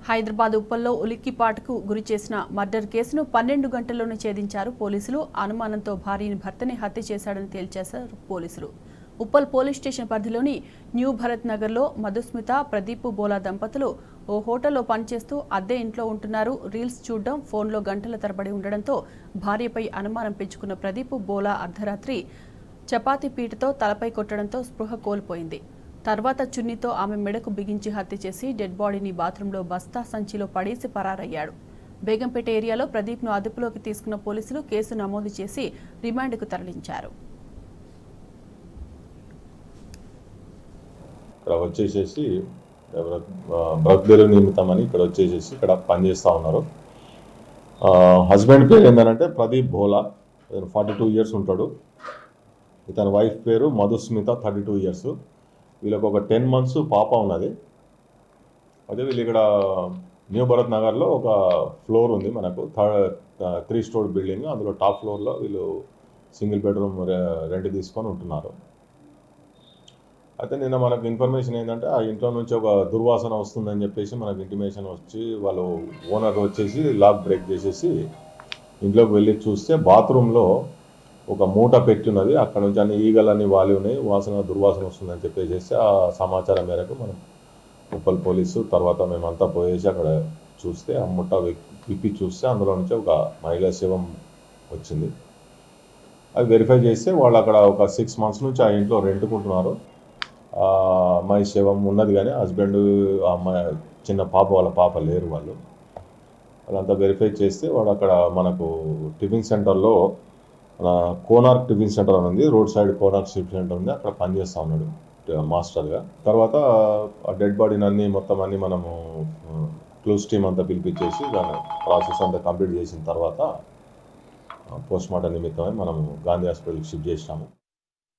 Hyderabad ఉప్పల్లో ఉలిక్కిపాటుకు గురిచేసిన murder కేసును 12 గంటల్లోనే ఛేదించారు పోలీసులు. అనుమానంతో భార్యని భర్తని హత్య చేశాడని తేల్చేశారు పోలీసులు. ఉప్పల్ పోలీస్ స్టేషన్ పరిధిలోని న్యూ భరత్ నగర్లో మధుస్మిత, ప్రదీప్ బోలా దంపతులు ఓ హోటల్లో పనిచేస్తూ అద్దె ఇంట్లో ఉంటున్నారు. రీల్స్ చూడడం, ఫోన్లో గంటల తరబడి ఉండడంతో భార్యపై అనుమానం పెంచుకున్న ప్రదీప్ బోలా అర్ధరాత్రి చపాతీ పీటతో తలపై కొట్టడంతో స్పృహ కోల్పోయింది. తర్వాత చున్నీతో ఆమె మెడకు బిగించి హత్య చేసి డెడ్ బాడీని బాత్రూంలో బస్తా సంచిలో పడేసి పరారయ్యాడు. బేగంపేట ఏరియాలో ప్రదీప్ను అదుపులోకి తీసుకున్న పోలీసులు కేసు నమోదు చేసి రిమాండ్కు తరలించారు. ఇక్కడ వచ్చేసేసి బ్రత్ నిమిత్తమని ఇక్కడ వచ్చేసేసి ఇక్కడ పనిచేస్తూ ఉన్నారు. హస్బెండ్ పేరు ఏంటంటే ప్రదీప్ బోలా, 42 ఇయర్స్ ఉంటాడు. ఇతని వైఫ్ పేరు మధుస్మిత, 32 ఇయర్స్. వీళ్ళకి ఒక 10 months పాప ఉన్నది. అదే వీళ్ళు ఇక్కడ న్యూ భరత్ నగర్లో ఒక ఫ్లోర్ ఉంది మనకు, 3 story బిల్డింగ్. అందులో టాప్ ఫ్లోర్లో వీళ్ళు సింగిల్ బెడ్రూమ్ రెంట్ తీసుకొని ఉంటున్నారు. అయితే నిన్న మనకు ఇన్ఫర్మేషన్ ఏంటంటే ఆ ఇంట్లో నుంచి ఒక దుర్వాసన వస్తుందని చెప్పేసి మనకు ఇంటిమేషన్ వచ్చి వాళ్ళు ఓనర్ వచ్చేసి లాక్ బ్రేక్ చేసేసి ఇంట్లోకి వెళ్ళి చూస్తే బాత్రూంలో ఒక మూట పెట్టి ఉన్నది. అక్కడ నుంచి అన్ని ఈగలన్నీ వాలి ఉన్నాయి, దుర్వాసన వస్తుందని చెప్పేసి ఆ సమాచారం మేరకు మనం ఉప్పల్ పోలీసు తర్వాత మేమంతా పోయేసి అక్కడ చూస్తే ఆ మూట విప్పి చూస్తే అందులో నుంచి ఒక మహిళా శవం వచ్చింది. అది వెరిఫై చేస్తే వాళ్ళు అక్కడ ఒక 6 months నుంచి ఆ ఇంట్లో రెంట్కుంటున్నారు. అమ్మాయి శవం ఉన్నది కానీ హస్బెండ్ అమ్మాయి చిన్న పాప, వాళ్ళ పాప లేరు. వాళ్ళంతా వెరిఫై చేస్తే వాడు అక్కడ మనకు టిఫిన్ సెంటర్లో కోనార్క్ టిఫిన్ సెంటర్ అని ఉంది, road side Konark tiffin centre ఉంది, అక్కడ పనిచేస్తూ ఉన్నాడు మాస్టర్గా. తర్వాత ఆ డెడ్ బాడీని మొత్తం అన్నీ మనము క్లూస్ టీమ్ అంతా పిలిపించేసి దాని ప్రాసెస్ అంతా కంప్లీట్ చేసిన తర్వాత పోస్ట్ మార్టం నిమిత్తమై మనము గాంధీ హాస్పిటల్కి షిఫ్ట్ చేసినాము.